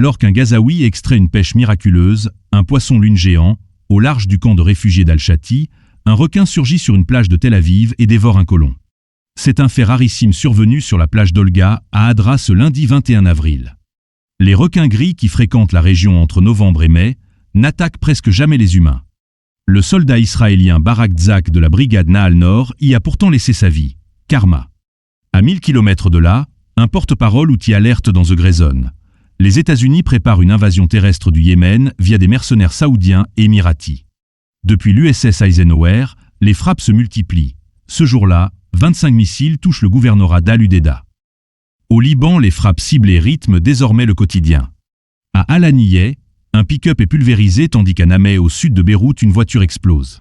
Alors qu'un Gazaoui extrait une pêche miraculeuse, un poisson lune géant, au large du camp de réfugiés d'Al-Shati, un requin surgit sur une plage de Tel Aviv et dévore un colon. C'est un fait rarissime survenu sur la plage d'Olga, à Hadra, ce lundi 21 avril. Les requins gris qui fréquentent la région entre novembre et mai n'attaquent presque jamais les humains. Le soldat israélien Barak Tzak de la brigade Nahal Nord y a pourtant laissé sa vie. Karma. À 1000 km de là, un porte-parole outil alerte dans The Grey Zone. Les États-Unis préparent une invasion terrestre du Yémen via des mercenaires saoudiens et émiratis. Depuis l'USS Eisenhower, les frappes se multiplient. Ce jour-là, 25 missiles touchent le gouvernorat d'Al-Udeida. Au Liban, les frappes ciblées rythment désormais le quotidien. À Al-Aniyeh, un pick-up est pulvérisé tandis qu'à Nameh, au sud de Beyrouth, une voiture explose.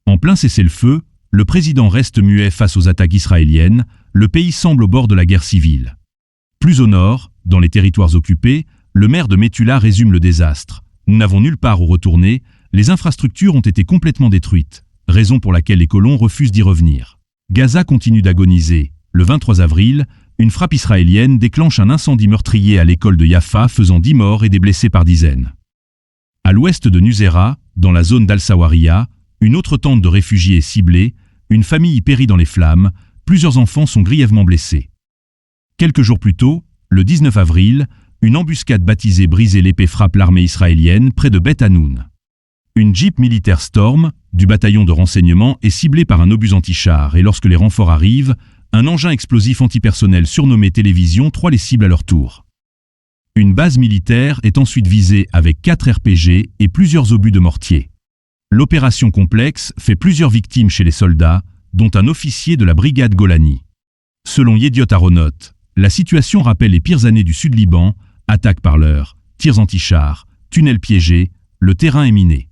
En plein cessez-le-feu, le président reste muet face aux attaques israéliennes, le pays semble au bord de la guerre civile. Plus au nord, dans les territoires occupés, le maire de Metula résume le désastre. Nous n'avons nulle part où retourner, les infrastructures ont été complètement détruites, raison pour laquelle les colons refusent d'y revenir. Gaza continue d'agoniser. Le 23 avril, une frappe israélienne déclenche un incendie meurtrier à l'école de Yafa, faisant 10 morts et des blessés par dizaines. À l'ouest de Nuseirat, dans la zone d'Al-Sawariya, une autre tente de réfugiés est ciblée, une famille y périt dans les flammes, plusieurs enfants sont grièvement blessés. Quelques jours plus tôt, le 19 avril, une embuscade baptisée Briser l'épée frappe l'armée israélienne près de Beth Hanoun. Une Jeep militaire Storm, du bataillon de renseignement, est ciblée par un obus anti-char et lorsque les renforts arrivent, un engin explosif antipersonnel surnommé Télévision 3 les cible à leur tour. Une base militaire est ensuite visée avec 4 RPG et plusieurs obus de mortier. L'opération complexe fait plusieurs victimes chez les soldats, dont un officier de la brigade Golani. Selon Yediot Aharonot, la situation rappelle les pires années du Sud-Liban, attaques par l'heure, tirs anti-chars, tunnels piégés, le terrain est miné.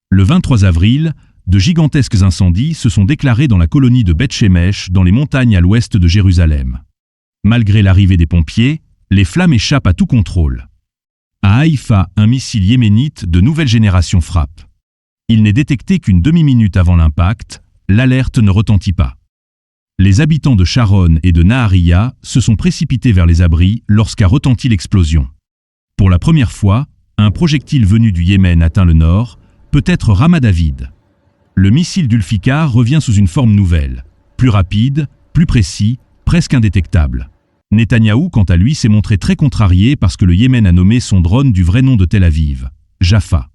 Le 23 avril, de gigantesques incendies se sont déclarés dans la colonie de Beth Shemesh, dans les montagnes à l'ouest de Jérusalem. Malgré l'arrivée des pompiers, les flammes échappent à tout contrôle. À Haïfa, un missile yéménite de nouvelle génération frappe. Il n'est détecté qu'une demi-minute avant l'impact, l'alerte ne retentit pas. Les habitants de Sharon et de Nahariya se sont précipités vers les abris lorsqu'a retenti l'explosion. Pour la première fois, un projectile venu du Yémen atteint le nord, peut-être Rama David. Le missile d'Ulfikar revient sous une forme nouvelle, plus rapide, plus précis, presque indétectable. Netanyahou, quant à lui, s'est montré très contrarié parce que le Yémen a nommé son drone du vrai nom de Tel Aviv, Jaffa.